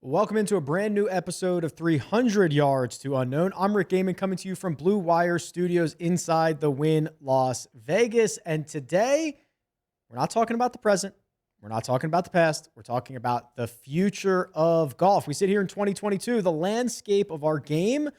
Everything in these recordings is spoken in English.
Welcome into a brand new episode of 300 Yards to Unknown. I'm Rick Gaiman coming to you from Blue Wire Studios inside the Wynn Las Vegas. And today, we're not talking about the present. We're not talking about the past. We're talking about the future of golf. We sit here in 2022. The landscape of our game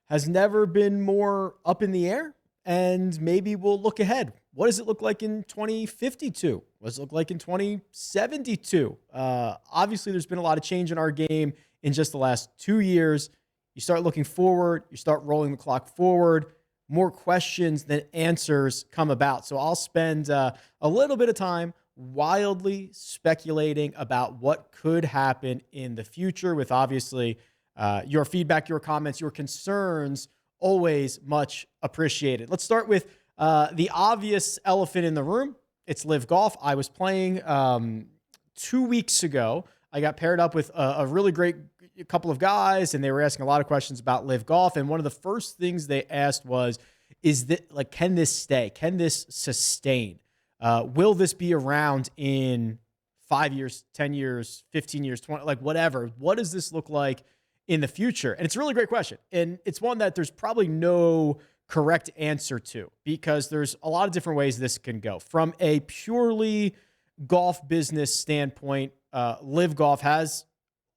has never been more up in the air. And maybe we'll look ahead. What does it look like in 2052? What does it look like in 2072? Obviously, there's been a lot of change in our game in just the last 2 years. You start looking forward. You start rolling the clock forward. More questions than answers come about. So I'll spend a little bit of time wildly speculating about what could happen in the future with obviously your feedback, your comments, your concerns, always much appreciated. Let's start with the obvious elephant in the room. It's Live Golf. I was playing 2 weeks ago. I got paired up with a really great couple of guys, and they were asking a lot of questions about Live Golf. And one of the first things they asked was, can this stay? Can this sustain? Will this be around in 5 years, 10 years, 15 years, 20, like whatever? What does this look like in the future? And it's a really great question. And it's one that there's probably no correct answer to, because there's a lot of different ways this can go. From a purely golf business standpoint, Live Golf has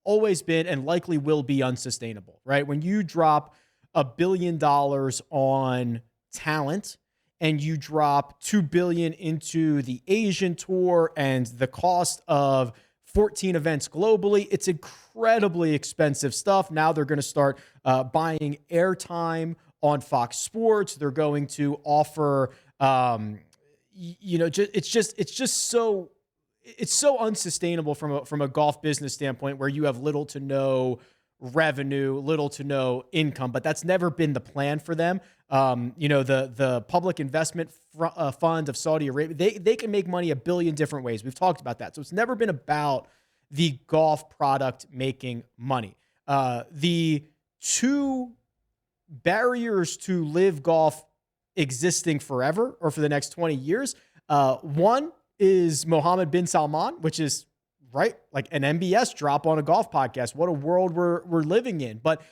always been and likely will be unsustainable, right? When you drop $1 billion on talent and you drop $2 billion into the Asian tour and the cost of 14 events globally, it's incredibly expensive stuff. Now they're going to start buying airtime on Fox Sports. They're going to offer, it's so unsustainable from a golf business standpoint, where you have little to no revenue, little to no income. But that's never been the plan for them. The public investment fund of Saudi Arabia, they can make money a billion different ways. We've talked about that. So it's never been about the golf product making money. The two barriers to Live Golf existing forever or for the next 20 years. One is Mohammed bin Salman, which is right, like an MBS drop on a golf podcast. What a world we're living in. But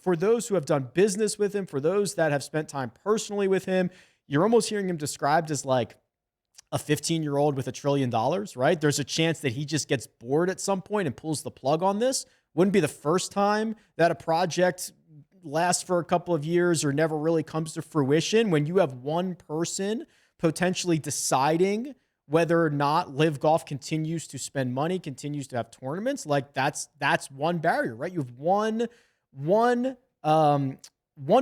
for those who have done business with him, for those that have spent time personally with him, you're almost hearing him described as like a 15-year-old with $1 trillion, right? There's a chance that he just gets bored at some point and pulls the plug on this. Wouldn't be the first time that a project lasts for a couple of years or never really comes to fruition. When you have one person potentially deciding whether or not Live Golf continues to spend money, continues to have tournaments, like that's one barrier, right? You have one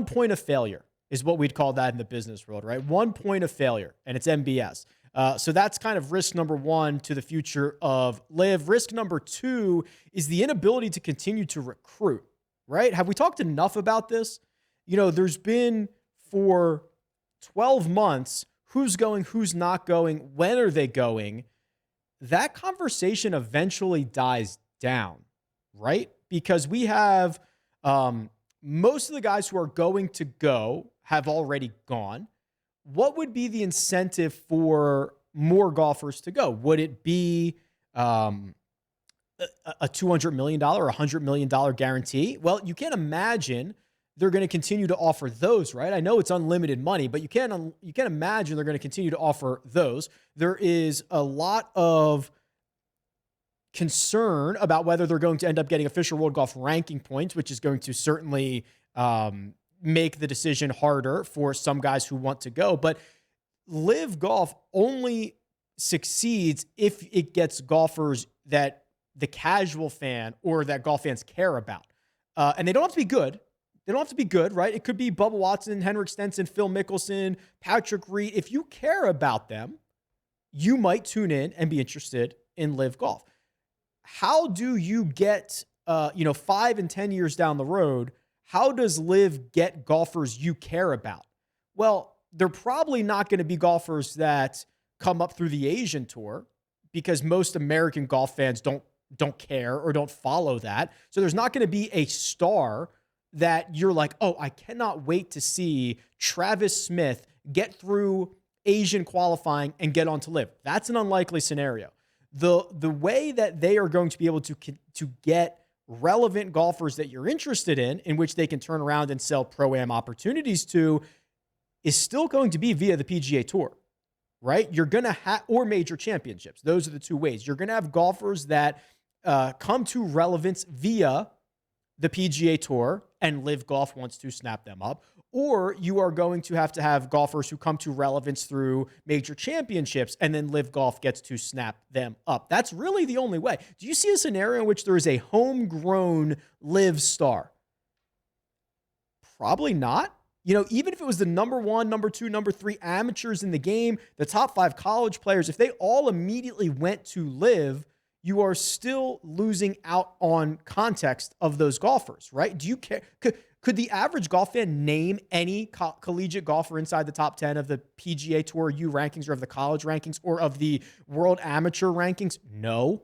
point of failure is what we'd call that in the business world, right? 1 point of failure, and it's MBS. So that's kind of risk number one to the future of Live. Risk number two is the inability to continue to recruit, right? Have we talked enough about this? There's been for 12 months, who's going, who's not going, when are they going? That conversation eventually dies down, right? Because we have most of the guys who are going to go have already gone. What would be the incentive for more golfers to go? Would it be a $200 million or $100 million guarantee? Well, you can't imagine they're going to continue to offer those, right? I know it's unlimited money, but you can't imagine they're going to continue to offer those. There is a lot of concern about whether they're going to end up getting official World Golf ranking points, which is going to certainly make the decision harder for some guys who want to go. But Live Golf only succeeds if it gets golfers that the casual fan or that golf fans care about. And they don't have to be good. They don't have to be good, right? It could be Bubba Watson, Henrik Stenson, Phil Mickelson, Patrick Reed. If you care about them, you might tune in and be interested in Live Golf. How do you get, 5 and 10 years down the road, how does Live get golfers you care about? Well, they're probably not going to be golfers that come up through the Asian tour, because most American golf fans don't care or don't follow that. So there's not going to be a star that you're like, oh, I cannot wait to see Travis Smith get through Asian qualifying and get on to Live. That's an unlikely scenario. The way that they are going to be able to get relevant golfers that you're interested in which they can turn around and sell pro-am opportunities to, is still going to be via the PGA Tour, right? You're going to have, or major championships. Those are the two ways. You're going to have golfers that come to relevance via the PGA Tour, and Live Golf wants to snap them up. Or you are going to have golfers who come to relevance through major championships, and then Live Golf gets to snap them up. That's really the only way. Do you see a scenario in which there is a homegrown Live star? Probably not. You know, even if it was the number 1, number 2, number 3 amateurs in the game, the top 5 college players, if they all immediately went to Live, you are still losing out on context of those golfers, right? Do you care? Could the average golf fan name any collegiate golfer inside the top 10 of the PGA Tour U rankings, or of the college rankings, or of the world amateur rankings? No,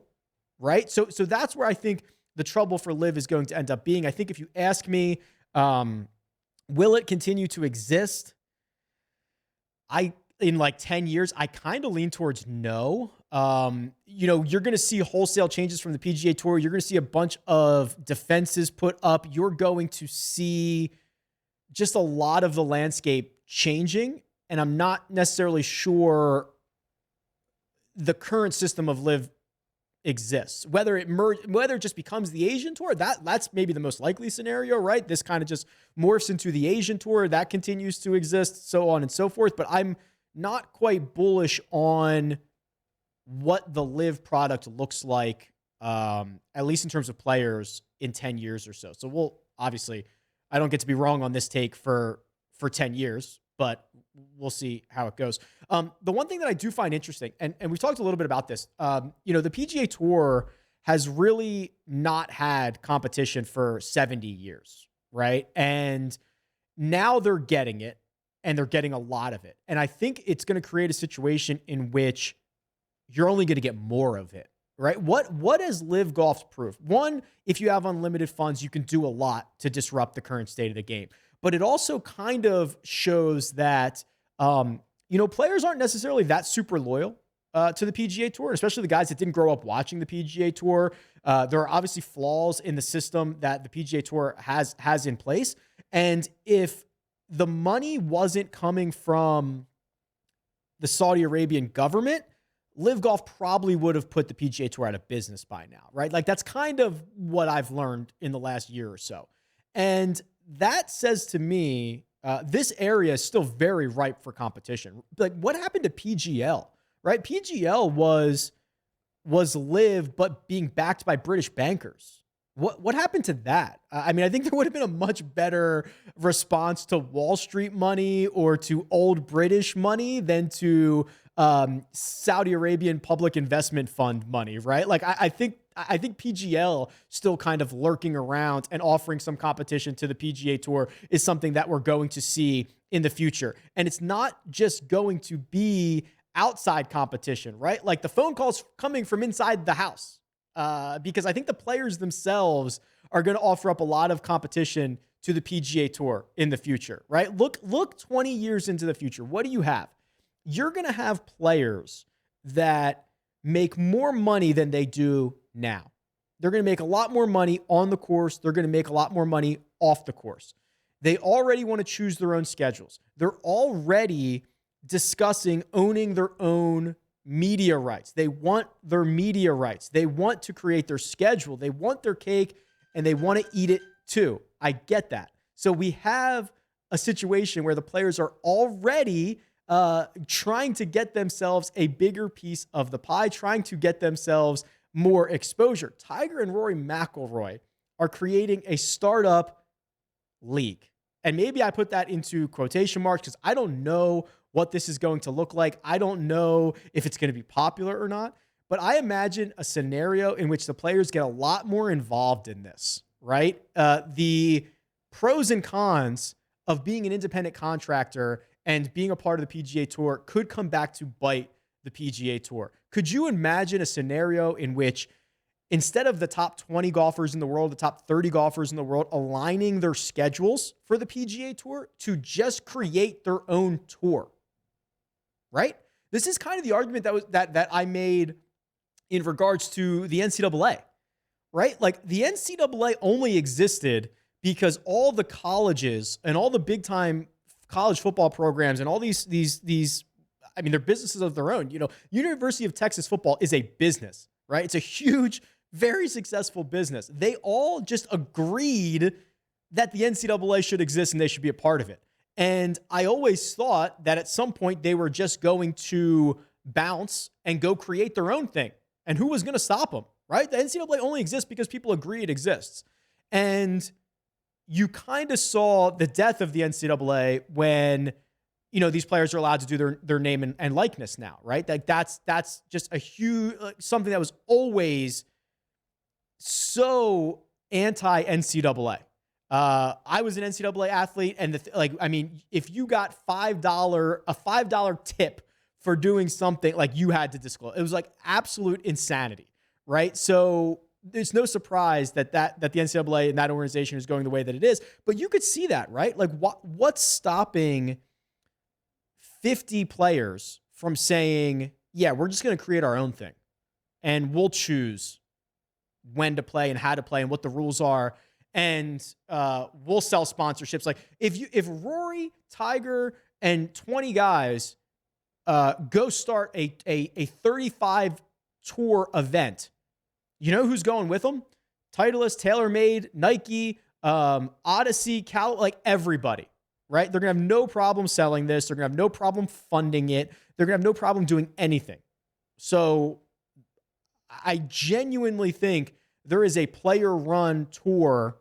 right? So that's where I think the trouble for Live is going to end up being. I think if you ask me, will it continue to exist? In like 10 years, I kind of lean towards no. You know, you're going to see wholesale changes from the PGA Tour. You're going to see a bunch of defenses put up. You're going to see just a lot of the landscape changing. And I'm not necessarily sure the current system of Live exists. Whether it just becomes the Asian Tour, that's maybe the most likely scenario, right? This kind of just morphs into the Asian Tour, that continues to exist, so on and so forth. But I'm not quite bullish on what the Live product looks like, at least in terms of players, in 10 years or so. So we'll obviously, I don't get to be wrong on this take for 10 years, but we'll see how it goes. The one thing that I do find interesting, and we've talked a little bit about this, you know, the PGA Tour has really not had competition for 70 years, right? And now they're getting it, and they're getting a lot of it. And I think it's going to create a situation in which you're only going to get more of it, right? What has Live Golf's proof? One, if you have unlimited funds, you can do a lot to disrupt the current state of the game. But it also kind of shows that, you know, players aren't necessarily that super loyal to the PGA Tour, especially the guys that didn't grow up watching the PGA Tour. There are obviously flaws in the system that the PGA Tour has in place. And if the money wasn't coming from the Saudi Arabian government, Live Golf probably would have put the PGA Tour out of business by now, right? Like, that's kind of what I've learned in the last year or so. And that says to me, this area is still very ripe for competition. Like, what happened to PGL, right? PGL was Live, but being backed by British bankers. What happened to that? I mean, I think there would have been a much better response to Wall Street money or to old British money than to Saudi Arabian public investment fund money, right? Like, I think PGL still kind of lurking around and offering some competition to the PGA Tour is something that we're going to see in the future. And it's not just going to be outside competition, right? Like, the phone calls coming from inside the house. Because I think the players themselves are going to offer up a lot of competition to the PGA Tour in the future, right? Look 20 years into the future. What do you have? You're going to have players that make more money than they do now. They're going to make a lot more money on the course. They're going to make a lot more money off the course. They already want to choose their own schedules. They're already discussing owning their own media rights. They want their media rights. They want to create their schedule. They want their cake, and they want to eat it too. I get that. So we have a situation where the players are already trying to get themselves a bigger piece of the pie, trying to get themselves more exposure. Tiger and Rory McIlroy are creating a startup league. And maybe I put that into quotation marks because I don't know what this is going to look like. I don't know if it's going to be popular or not, but I imagine a scenario in which the players get a lot more involved in this, right? The pros and cons of being an independent contractor and being a part of the PGA Tour could come back to bite the PGA Tour. Could you imagine a scenario in which instead of the top 20 golfers in the world, the top 30 golfers in the world aligning their schedules for the PGA Tour to just create their own tour? Right? This is kind of the argument that I made in regards to the NCAA, right? Like the NCAA only existed because all the colleges and all the big time college football programs and all these, I mean, they're businesses of their own. University of Texas football is a business, right? It's a huge, very successful business. They all just agreed that the NCAA should exist and they should be a part of it. And I always thought that at some point they were just going to bounce and go create their own thing. And who was going to stop them, right? The NCAA only exists because people agree it exists. And you kind of saw the death of the NCAA when, these players are allowed to do their name and likeness now, right? Like that's just a huge, something that was always so anti-NCAA. I was an NCAA athlete, and if you got a $5 tip for doing something, like you had to disclose. It was like absolute insanity, right? So there's no surprise that the NCAA and that organization is going the way that it is. But you could see that, right? Like what's stopping 50 players from saying, yeah, we're just going to create our own thing, and we'll choose when to play and how to play and what the rules are. And we'll sell sponsorships. Like if Rory, Tiger, and 20 guys go start a 35 tour event, you know who's going with them? Titleist, TaylorMade, Nike, Odyssey, like everybody, right? They're going to have no problem selling this. They're going to have no problem funding it. They're going to have no problem doing anything. So I genuinely think there is a player-run tour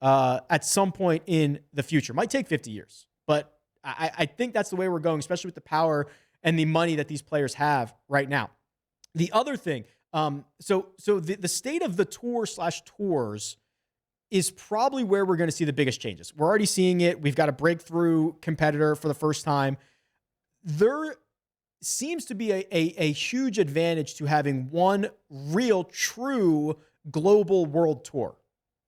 at some point in the future. Might take 50 years, but I think that's the way we're going, especially with the power and the money that these players have right now. The other thing, so the state of the tour/tours is probably where we're going to see the biggest changes. We're already seeing it. We've got a breakthrough competitor for the first time. There seems to be a huge advantage to having one real, true global world tour,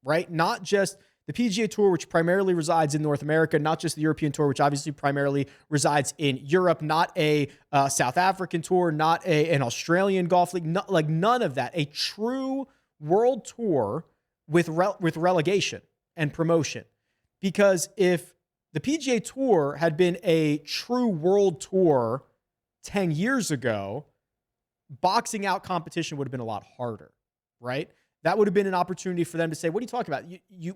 right? Not just the PGA Tour, which primarily resides in North America, not just the European Tour, which obviously primarily resides in Europe, not a South African Tour, not an Australian golf league, like none of that. A true world tour with relegation and promotion. Because if the PGA Tour had been a true world tour 10 years ago, boxing out competition would have been a lot harder, right? That would have been an opportunity for them to say, what are you talking about?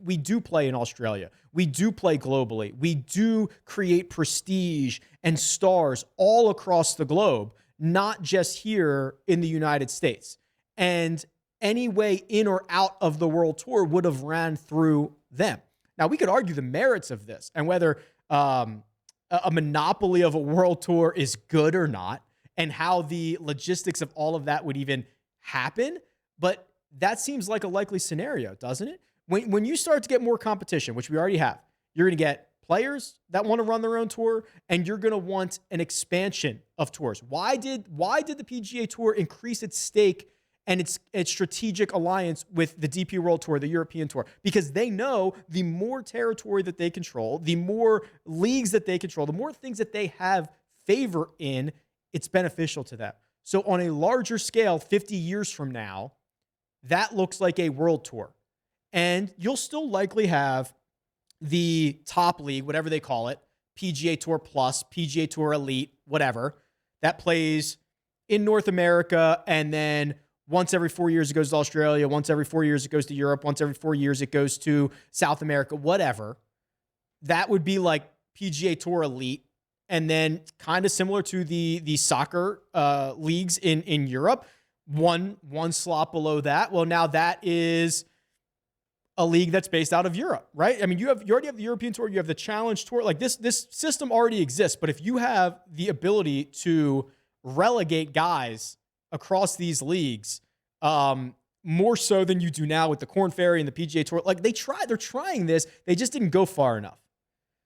We do play in Australia. We do play globally. We do create prestige and stars all across the globe, not just here in the United States. And any way in or out of the world tour would have ran through them. Now, we could argue the merits of this and whether a monopoly of a world tour is good or not, and how the logistics of all of that would even happen. But that seems like a likely scenario, doesn't it? When you start to get more competition, which we already have, you're going to get players that want to run their own tour, and you're going to want an expansion of tours. Why did the PGA Tour increase its stake and its strategic alliance with the DP World Tour, the European Tour? Because they know the more territory that they control, the more leagues that they control, the more things that they have favor in, it's beneficial to them. So on a larger scale, 50 years from now, that looks like a world tour. And you'll still likely have the top league, whatever they call it, PGA Tour Plus, PGA Tour Elite, whatever, that plays in North America. And then once every 4 years, it goes to Australia. Once every 4 years, it goes to Europe. Once every 4 years, it goes to South America, whatever. That would be like PGA Tour Elite. And then kind of similar to the soccer leagues in Europe. One slot below that. Well, now that is a league that's based out of Europe, right? I mean, you already have the European Tour, you have the Challenge Tour. Like this system already exists, but if you have the ability to relegate guys across these leagues, more so than you do now with the Korn Ferry and the PGA Tour, like they're trying this, they just didn't go far enough.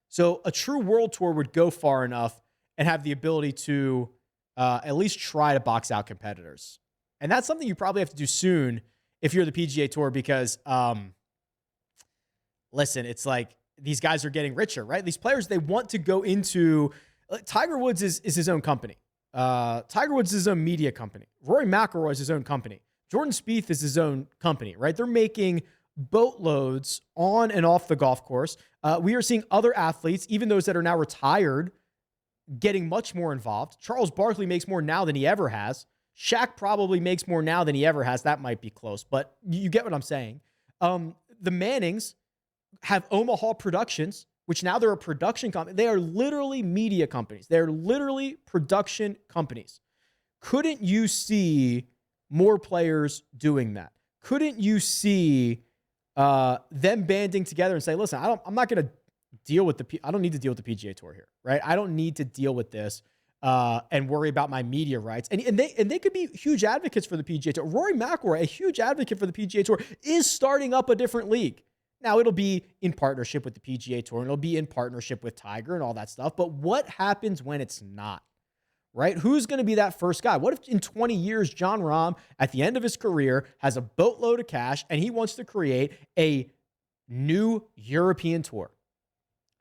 So a true world tour would go far enough and have the ability to at least try to box out competitors. And that's something you probably have to do soon if you're the PGA Tour because, listen, it's like these guys are getting richer, right? These players, they want to go into Tiger Woods is his own company. Tiger Woods is his own media company. Rory McIlroy is his own company. Jordan Spieth is his own company, right? They're making boatloads on and off the golf course. We are seeing other athletes, even those that are now retired, getting much more involved. Charles Barkley makes more now than he ever has. Shaq probably makes more now than he ever has. That might be close, but you get what I'm saying. The Mannings have Omaha Productions, which now they're a production company. They are literally media companies. They're literally production companies. Couldn't you see more players doing that? Couldn't you see them banding together and say, listen, I'm not going to deal with I don't need to deal with the PGA Tour here, right? I don't need to deal with this and worry about my media rights. And they could be huge advocates for the PGA Tour. Rory McIlroy, a huge advocate for the PGA Tour, is starting up a different league. Now, it'll be in partnership with the PGA Tour, and it'll be in partnership with Tiger and all that stuff. But what happens when it's not, right? Who's going to be that first guy? What if in 20 years, Jon Rahm, at the end of his career, has a boatload of cash, and he wants to create a new European tour?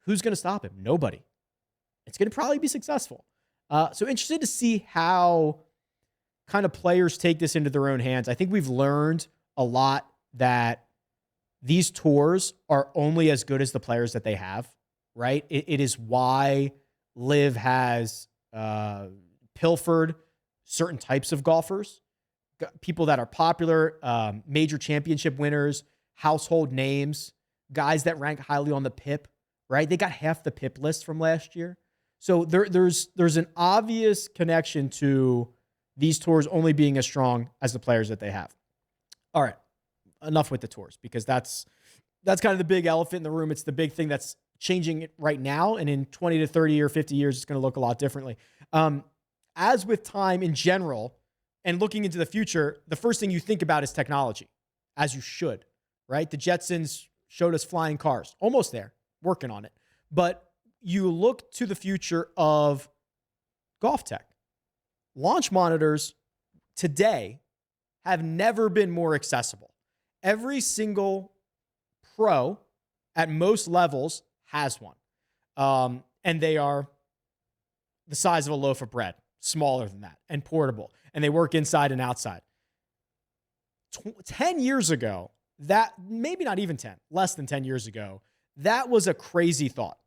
Who's going to stop him? Nobody. It's going to probably be successful. So interested to see how kind of players take this into their own hands. I think we've learned a lot that these tours are only as good as the players that they have, right? It is why LIV has pilfered certain types of golfers, people that are popular, major championship winners, household names, guys that rank highly on the PIP, right? They got half the PIP list from last year. So there's an obvious connection to these tours only being as strong as the players that they have. All right, enough with the tours, because that's kind of the big elephant in the room. It's the big thing that's changing it right now, and in 20 to 30 or 50 years, it's going to look a lot differently. As with time in general and looking into the future, the first thing you think about is technology, as you should, right? The Jetsons showed us flying cars. Almost there, working on it. But you look to the future of Golftec. Launch monitors today have never been more accessible. Every single pro at most levels has one. And they are the size of a loaf of bread, smaller than that, and portable. And they work inside and outside. 10 years ago, that maybe not even 10, less than 10 years ago, that was a crazy thought,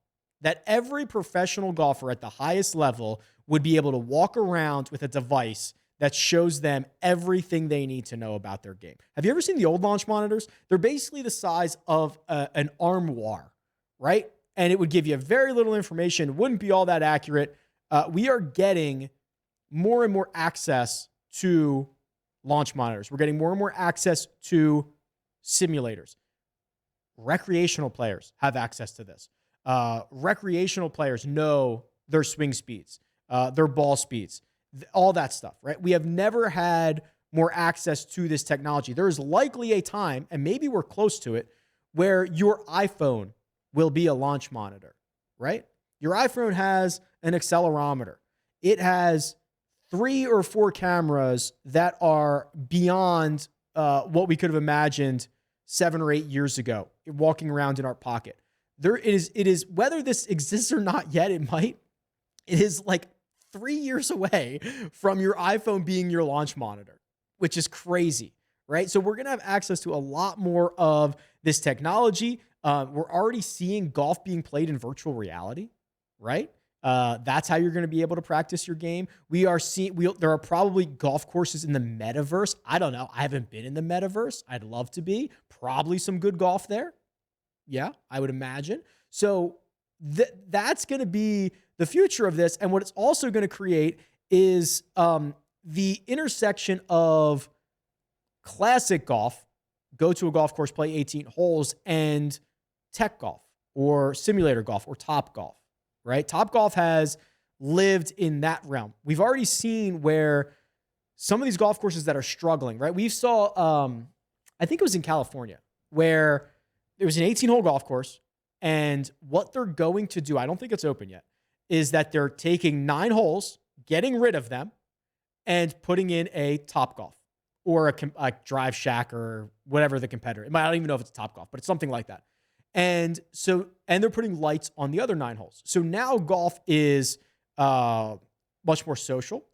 that every professional golfer at the highest level would be able to walk around with a device that shows them everything they need to know about their game. Have you ever seen the old launch monitors? They're basically the size of an armoire, right? And it would give you very little information, wouldn't be all that accurate. We are getting more and more access to launch monitors. We're getting more and more access to simulators. Recreational players have access to this. Recreational players know their swing speeds, their ball speeds, all that stuff, right? We have never had more access to this technology. There is likely a time, and maybe we're close to it, where your iPhone will be a launch monitor, right? Your iPhone has an accelerometer. It has 3 or 4 cameras that are beyond what we could have imagined 7 or 8 years ago, walking around in our pocket. It is whether this exists or not yet, it is like 3 years away from your iPhone being your launch monitor, which is crazy, right? So we're going to have access to a lot more of this technology. We're already seeing golf being played in virtual reality, right? That's how you're going to be able to practice your game. There are probably golf courses in the metaverse. I don't know. I haven't been in the metaverse. I'd love to be. Probably some good golf there. Yeah, I would imagine. So that's going to be the future of this. And what it's also going to create is the intersection of classic golf, go to a golf course, play 18 holes, and tech golf or simulator golf or Top Golf, right? Top Golf has lived in that realm. We've already seen where some of these golf courses that are struggling, right? We saw, I think it was in California, where there was an 18-hole golf course, and what they're going to do, I don't think it's open yet, is that they're taking 9 holes, getting rid of them, and putting in a Top Golf or a Drive Shack or whatever the competitor. I don't even know if it's Top Golf, but it's something like that. And they're putting lights on the other 9 holes. So now golf is much more social,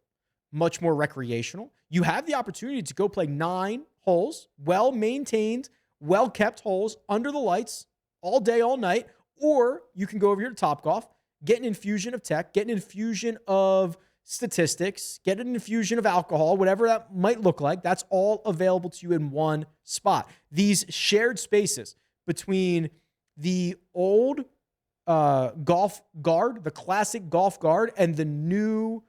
much more recreational. You have the opportunity to go play 9 holes, well-maintained, well-kept holes under the lights all day, all night, or you can go over here to Topgolf, get an infusion of tech, get an infusion of statistics, get an infusion of alcohol, whatever that might look like. That's all available to you in one spot. These shared spaces between the old golf guard, the classic golf guard, and the new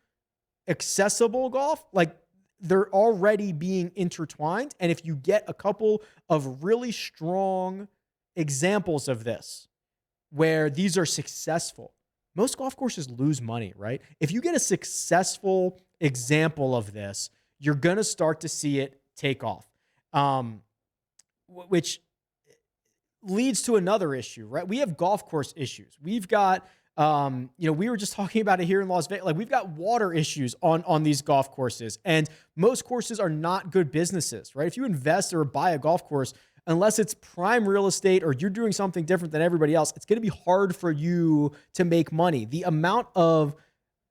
accessible golf, like they're already being intertwined. And if you get a couple of really strong examples of this, where these are successful, most golf courses lose money, right? If you get a successful example of this, you're going to start to see it take off, which leads to another issue, right? We have golf course issues. We've got, we were just talking about it here in Las Vegas. Like, we've got water issues on these golf courses, and most courses are not good businesses, right? If you invest or buy a golf course, unless it's prime real estate or you're doing something different than everybody else, it's going to be hard for you to make money. The amount of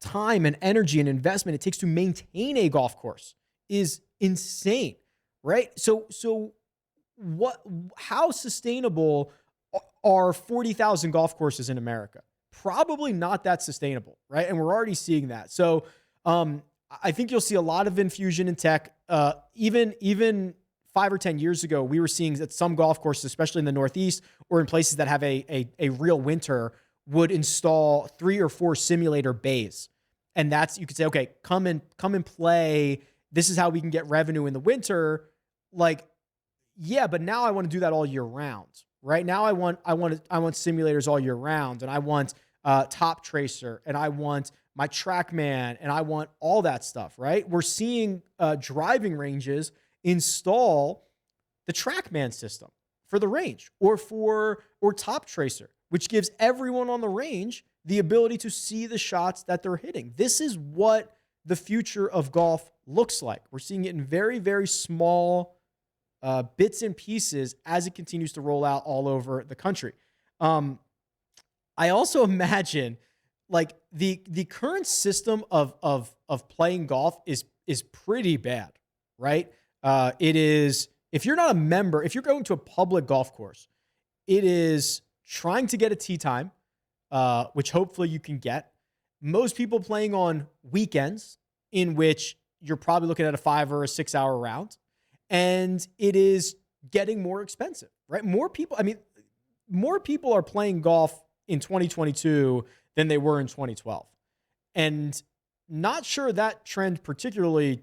time and energy and investment it takes to maintain a golf course is insane, right? So how sustainable are 40,000 golf courses in America? Probably not that sustainable, right? And we're already seeing that. So I think you'll see a lot of infusion in tech. Even 5 or 10 years ago, we were seeing that some golf courses, especially in the Northeast or in places that have a real winter, would install 3 or 4 simulator bays. And that's, you could say, okay, come and play. This is how we can get revenue in the winter. Like, yeah, but now I want to do that all year round, right? Now I want simulators all year round, and I want Top Tracer, and I want my TrackMan, and I want all that stuff, right? We're seeing driving ranges install the TrackMan system for the range or Top Tracer, which gives everyone on the range the ability to see the shots that they're hitting. This is what the future of golf looks like. We're seeing it in very, very small bits and pieces as it continues to roll out all over the country. I also imagine, like, the current system of playing golf is pretty bad, right? It is, if you're not a member, if you're going to a public golf course, it is trying to get a tee time, which hopefully you can get. Most people playing on weekends, in which you're probably looking at a 5 or a 6 hour round. And it is getting more expensive, right? More people are playing golf in 2022 than they were in 2012. And not sure that trend particularly,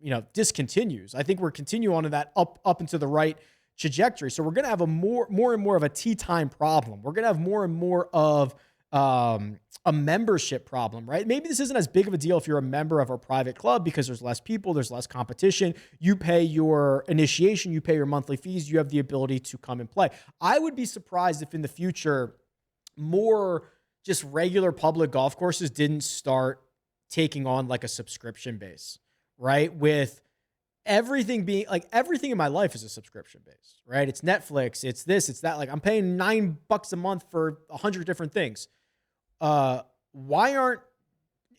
discontinues. I think we're continuing on to that up into the right trajectory. So we're going to have a more and more of a tee time problem. We're going to have more and more of a membership problem, right? Maybe this isn't as big of a deal if you're a member of our private club because there's less people, there's less competition. You pay your initiation, you pay your monthly fees, you have the ability to come and play. I would be surprised if in the future more just regular public golf courses didn't start taking on like a subscription base, right? With everything being like, everything in my life is a subscription base, right? It's Netflix, it's this, it's that. Like, I'm paying $9 a month for 100 different things. Why aren't,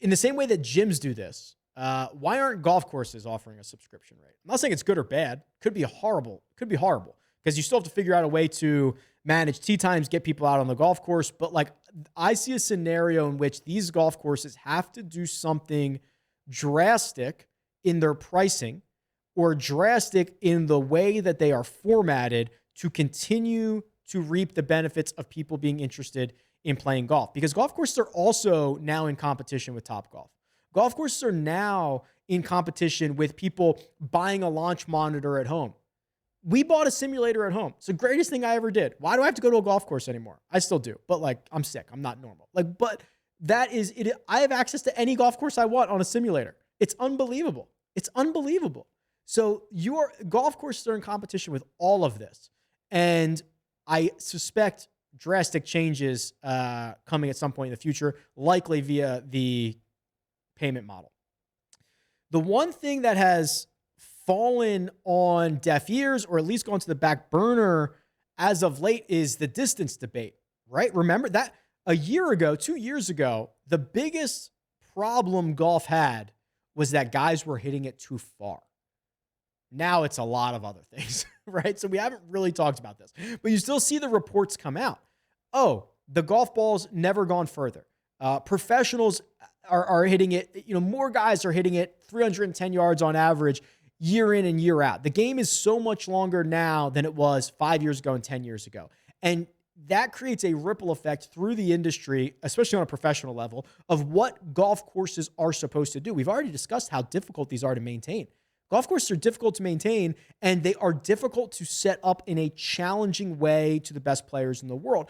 in the same way that gyms do this, why aren't golf courses offering a subscription rate? I'm not saying it's good or bad. Could be horrible because you still have to figure out a way to manage tee times, get people out on the golf course. But like, I see a scenario in which these golf courses have to do something drastic in their pricing or drastic in the way that they are formatted to continue to reap the benefits of people being interested in playing golf. Because golf courses are also now in competition with Topgolf. Golf courses are now in competition with people buying a launch monitor at home. We bought a simulator at home. It's the greatest thing I ever did. Why do I have to go to a golf course anymore? I still do, but like, I'm sick. I'm not normal. Like, but that is it. I have access to any golf course I want on a simulator. It's unbelievable. It's unbelievable. So your golf courses are in competition with all of this. And I suspect drastic changes coming at some point in the future, likely via the payment model. The one thing that has fallen on deaf ears, or at least gone to the back burner as of late, is the distance debate, right? Remember that a year ago, 2 years ago, the biggest problem golf had was that guys were hitting it too far. Now it's a lot of other things, right? So we haven't really talked about this, but you still see the reports come out. Oh, the golf ball's never gone further. Professionals are hitting it. More guys are hitting it 310 yards on average year in and year out. The game is so much longer now than it was 5 years ago and 10 years ago. And that creates a ripple effect through the industry, especially on a professional level, of what golf courses are supposed to do. We've already discussed how difficult these are to maintain. Golf courses are difficult to maintain, and they are difficult to set up in a challenging way to the best players in the world.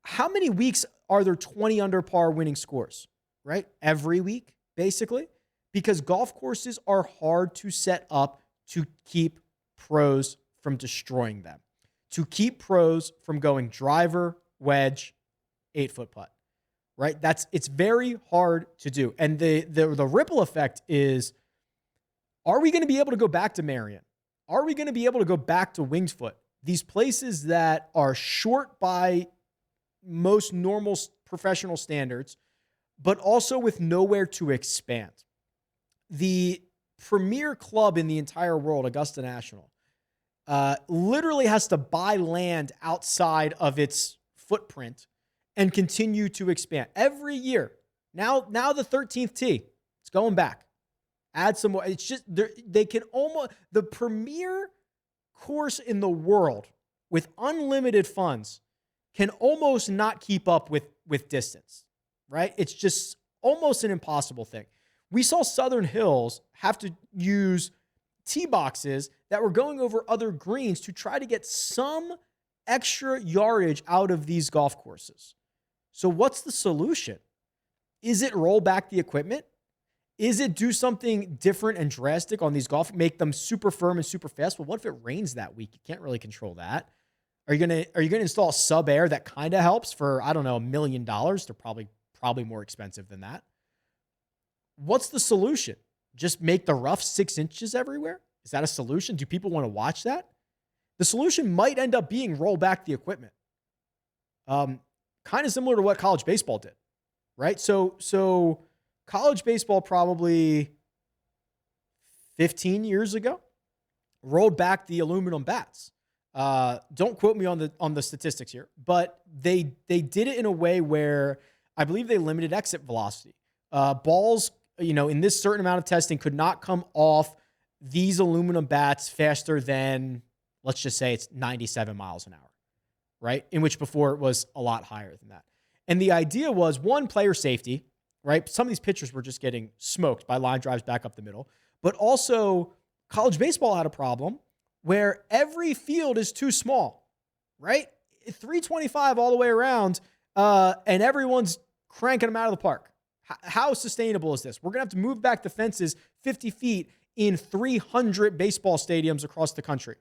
How many weeks are there 20 under par winning scores, right? Every week, basically, because golf courses are hard to set up to keep pros from destroying them, to keep pros from going driver, wedge, 8-foot putt, right? It's very hard to do. And the ripple effect is, are we going to be able to go back to Marion? Are we going to be able to go back to Winged Foot? These places that are short by most normal professional standards, but also with nowhere to expand. The premier club in the entire world, Augusta National, literally has to buy land outside of its footprint and continue to expand every year. Now the 13th tee, it's going back. Add some more. It's just they can almost, the premier course in the world with unlimited funds can almost not keep up with distance, right? It's just almost an impossible thing. We saw Southern Hills have to use tee boxes that were going over other greens to try to get some extra yardage out of these golf courses. So what's the solution? Is it roll back the equipment? Is it do something different and drastic on these golf, make them super firm and super fast? Well, what if it rains that week? You can't really control that. Are you gonna install sub air that kind of helps for, I don't know, $1 million? They're probably more expensive than that. What's the solution? Just make the rough 6 inches everywhere? Is that a solution? Do people want to watch that? The solution might end up being roll back the equipment. Kind of similar to what college baseball did, right? So college baseball probably 15 years ago rolled back the aluminum bats. Don't quote me on the statistics here, but they did it in a way where I believe they limited exit velocity. Balls, in this certain amount of testing could not come off these aluminum bats faster than, let's just say it's 97 miles an hour, right? In which before it was a lot higher than that. And the idea was, one, player safety, right? Some of these pitchers were just getting smoked by line drives back up the middle. But also, college baseball had a problem where every field is too small, right? 325 all the way around, and everyone's cranking them out of the park. How sustainable is this? We're going to have to move back the fences 50 feet in 300 baseball stadiums across the country.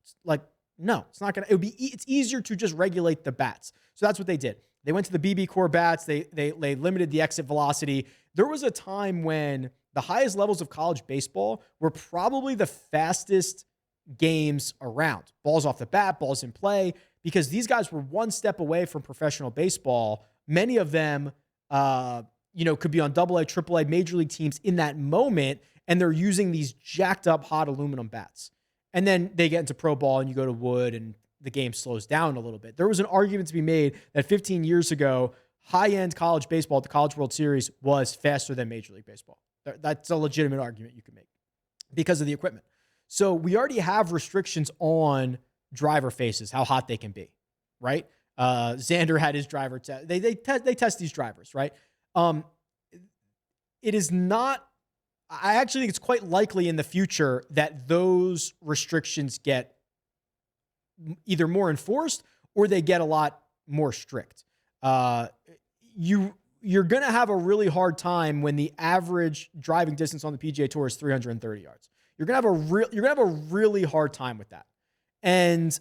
It's like, no, it's not going to. It's easier to just regulate the bats. So that's what they did. They went to the BB core bats. They limited the exit velocity. There was a time when the highest levels of college baseball were probably the fastest games around. Balls off the bat, balls in play, because these guys were one step away from professional baseball. Many of them, could be on AA, AAA, major league teams in that moment, and they're using these jacked up hot aluminum bats. And then they get into pro ball and you go to wood and the game slows down a little bit. There was an argument to be made that 15 years ago, high-end college baseball at the College World Series was faster than Major League Baseball. That's a legitimate argument you can make because of the equipment. So we already have restrictions on driver faces, how hot they can be, right? Xander had his driver test. They test these drivers, right? It is not. I actually think it's quite likely in the future that those restrictions get either more enforced or they get a lot more strict. You're going to have a really hard time when the average driving distance on the PGA Tour is 330 yards. You're going to have a really hard time with that. And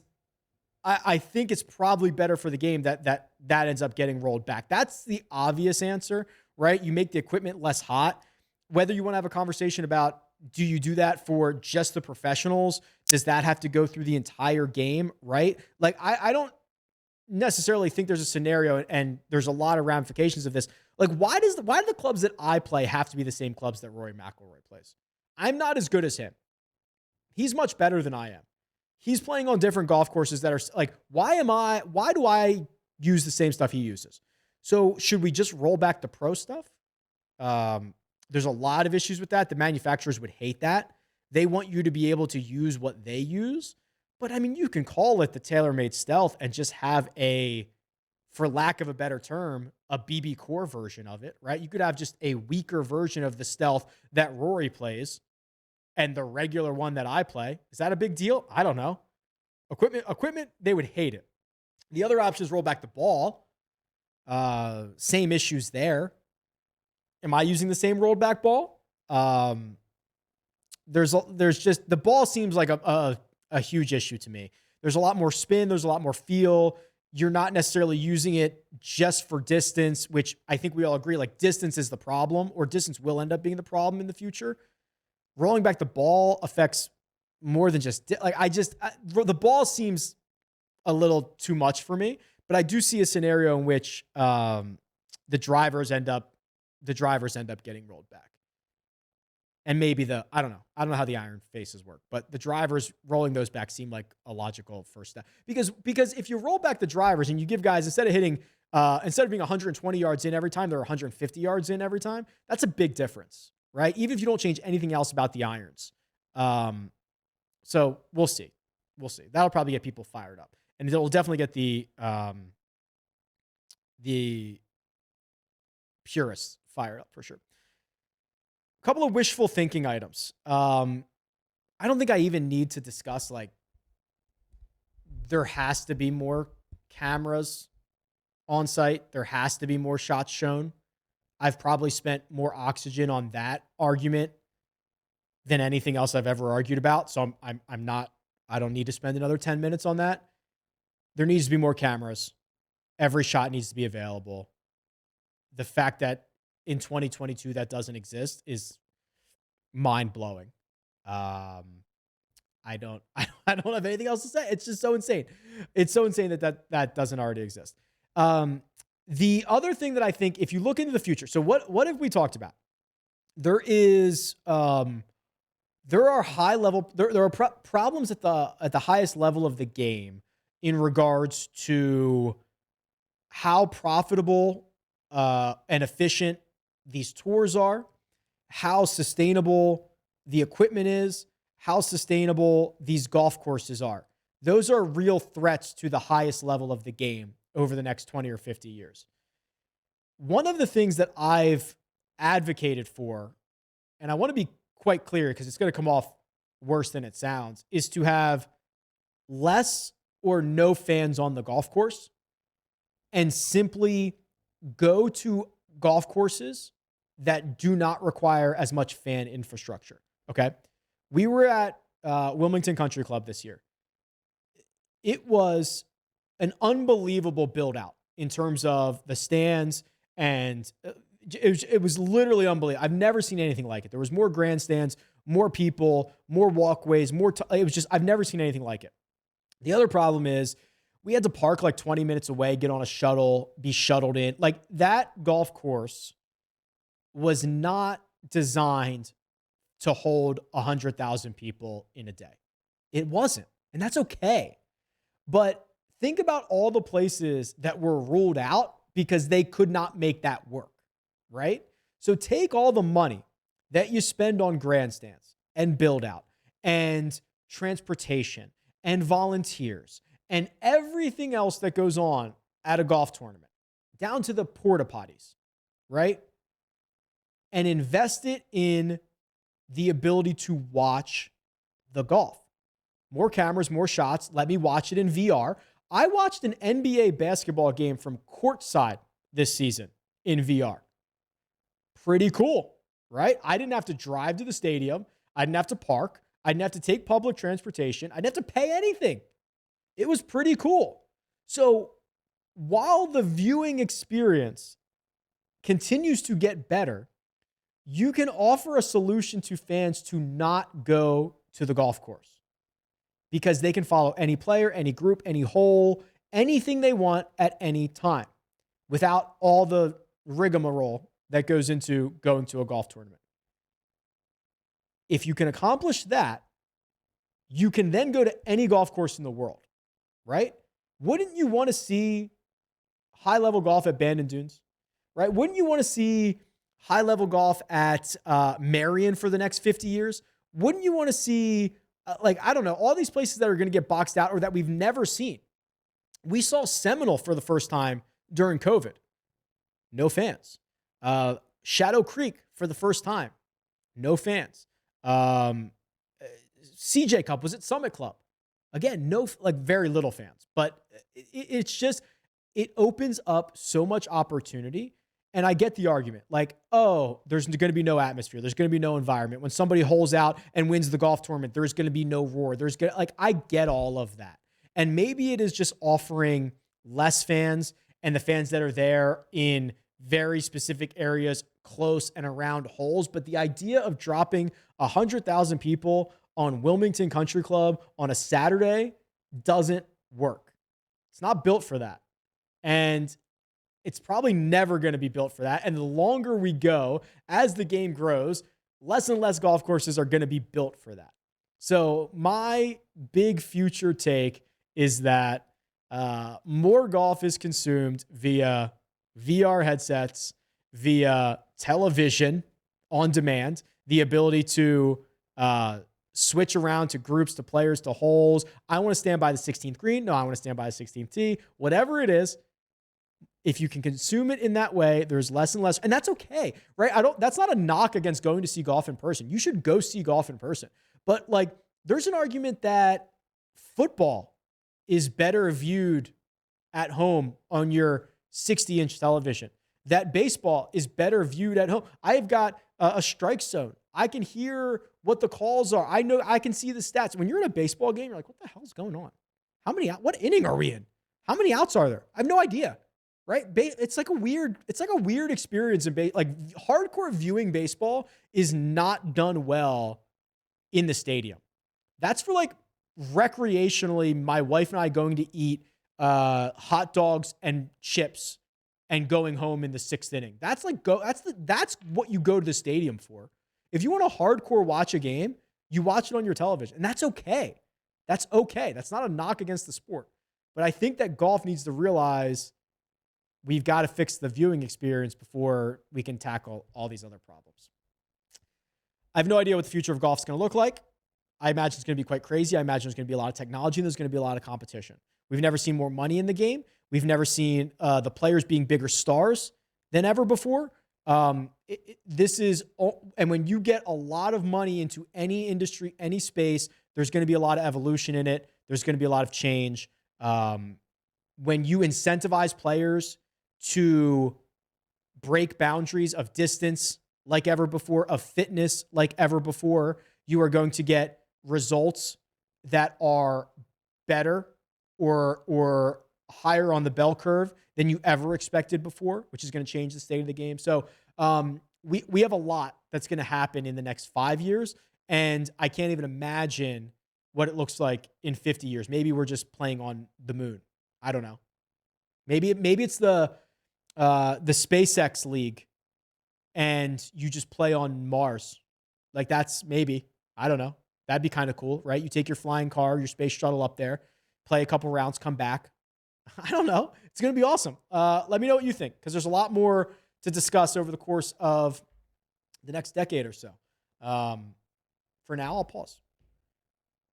I think it's probably better for the game that ends up getting rolled back. That's the obvious answer, right? You make the equipment less hot. Whether you want to have a conversation about, do you do that for just the professionals? Does that have to go through the entire game, right? Like, I don't necessarily think there's a scenario, and there's a lot of ramifications of this. Like, why do the clubs that I play have to be the same clubs that Rory McIlroy plays? I'm not as good as him. He's much better than I am. He's playing on different golf courses that are like, why do I use the same stuff he uses? So should we just roll back the pro stuff? There's a lot of issues with that. The manufacturers would hate that. They want you to be able to use what they use. But I mean, you can call it the TaylorMade Stealth and just have for lack of a better term, a BB Core version of it, right? You could have just a weaker version of the Stealth that Rory plays and the regular one that I play. Is that a big deal? I don't know. Equipment, they would hate it. The other option is roll back the ball. Same issues there. Am I using the same rolled back ball? There's just, the ball seems like a huge issue to me. There's a lot more spin. There's a lot more feel. You're not necessarily using it just for distance, which I think we all agree, like distance is the problem, or distance will end up being the problem in the future. Rolling back the ball affects more than just the ball seems a little too much for me, but I do see a scenario in which the drivers end up getting rolled back. And maybe I don't know how the iron faces work, but the drivers rolling those back seem like a logical first step. Because if you roll back the drivers and you give guys, instead of being 120 yards in every time, they're 150 yards in every time, that's a big difference, right? Even if you don't change anything else about the irons. So we'll see. That'll probably get people fired up. And it'll definitely get the purists fired up for sure. A couple of wishful thinking items. I don't think I even need to discuss, like, there has to be more cameras on site. There has to be more shots shown. I've probably spent more oxygen on that argument than anything else I've ever argued about. So I don't need to spend another 10 minutes on that. There needs to be more cameras. Every shot needs to be available. The fact that in 2022 that doesn't exist is mind-blowing. I don't have anything else to say. It's just so insane. It's so insane that doesn't already exist. The other thing that I think, if you look into the future, so what have we talked about? There are high level, there are problems at the highest level of the game in regards to how profitable and efficient these tours are, how sustainable the equipment is, how sustainable these golf courses are. Those are real threats to the highest level of the game over the next 20 or 50 years. One of the things that I've advocated for, and I want to be quite clear because it's going to come off worse than it sounds, is to have less or no fans on the golf course and simply go to golf courses that do not require as much fan infrastructure. Okay. We were at Wilmington Country Club this year. It was an unbelievable build out in terms of the stands, and it was literally unbelievable. I've never seen anything like it. There was more grandstands, more people, more walkways, it was just, I've never seen anything like it. The other problem is we had to park like 20 minutes away, get on a shuttle, be shuttled in. Like, that golf course was not designed to hold 100,000 people in a day. It wasn't. And that's okay. But think about all the places that were ruled out because they could not make that work, right? So take all the money that you spend on grandstands and build out and transportation and volunteers and everything else that goes on at a golf tournament, down to the porta potties, right? And invest it in the ability to watch the golf. More cameras, more shots. Let me watch it in VR. I watched an NBA basketball game from courtside this season in VR. Pretty cool, right? I didn't have to drive to the stadium. I didn't have to park. I didn't have to take public transportation. I didn't have to pay anything. It was pretty cool. So while the viewing experience continues to get better, you can offer a solution to fans to not go to the golf course because they can follow any player, any group, any hole, anything they want at any time without all the rigmarole that goes into going to a golf tournament. If you can accomplish that, you can then go to any golf course in the world, right? Wouldn't you want to see high-level golf at Bandon Dunes, right? Wouldn't you want to see high-level golf at Marion for the next 50 years? Wouldn't you want to see, I don't know, all these places that are going to get boxed out or that we've never seen? We saw Seminole for the first time during COVID. No fans. Shadow Creek for the first time. No fans. CJ Cup was at Summit Club. Again, very little fans. But it's just, it opens up so much opportunity. And I get the argument. There's going to be no atmosphere. There's going to be no environment. When somebody holes out and wins the golf tournament, there's going to be no roar. I get all of that. And maybe it is just offering less fans and the fans that are there in very specific areas close and around holes. But the idea of dropping 100,000 people on Wilmington Country Club on a Saturday doesn't work. It's not built for that. And it's probably never going to be built for that. And the longer we go, as the game grows, less and less golf courses are going to be built for that. So my big future take is that more golf is consumed via VR headsets, via television on demand, the ability to switch around to groups, to players, to holes. I want to stand by the 16th green. No, I want to stand by the 16th tee. Whatever it is, if you can consume it in that way, there's less and less, and that's okay, right? That's not a knock against going to see golf in person. You should go see golf in person. But there's an argument that football is better viewed at home on your 60-inch television, that baseball is better viewed at home. I've got a strike zone. I can hear what the calls are. I know I can see the stats. When you're in a baseball game, you're like, what the hell's going on? What inning are we in? How many outs are there? I have no idea. Right? It's like a weird experience. Hardcore viewing baseball is not done well in the stadium. That's for recreationally, my wife and I going to eat hot dogs and chips and going home in the 6th inning. That's what you go to the stadium for. If you want to hardcore watch a game, you watch it on your television, and that's okay. That's okay. That's not a knock against the sport. But I think that golf needs to realize we've got to fix the viewing experience before we can tackle all these other problems. I have no idea what the future of golf is going to look like. I imagine it's going to be quite crazy. I imagine there's going to be a lot of technology and there's going to be a lot of competition. We've never seen more money in the game. We've never seen the players being bigger stars than ever before. And when you get a lot of money into any industry, any space, there's going to be a lot of evolution in it. There's going to be a lot of change. When you incentivize players to break boundaries of distance like ever before, of fitness like ever before, you are going to get results that are better or higher on the bell curve than you ever expected before, which is going to change the state of the game. So we have a lot that's going to happen in the next 5 years, and I can't even imagine what it looks like in 50 years. Maybe we're just playing on the moon. I don't know. Maybe it's the SpaceX League, and you just play on Mars. That's maybe. I don't know. That'd be kind of cool, right? You take your flying car, your space shuttle up there, play a couple rounds, come back. I don't know. It's going to be awesome. Let me know what you think, because there's a lot more to discuss over the course of the next decade or so. For now, I'll pause.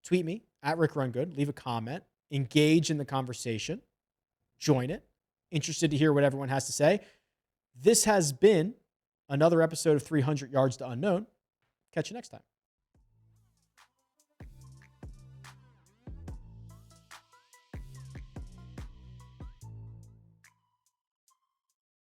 Tweet me at RickRunGood. Leave a comment. Engage in the conversation. Join it. Interested to hear what everyone has to say. This has been another episode of 300 Yards to Unknown. Catch you next time.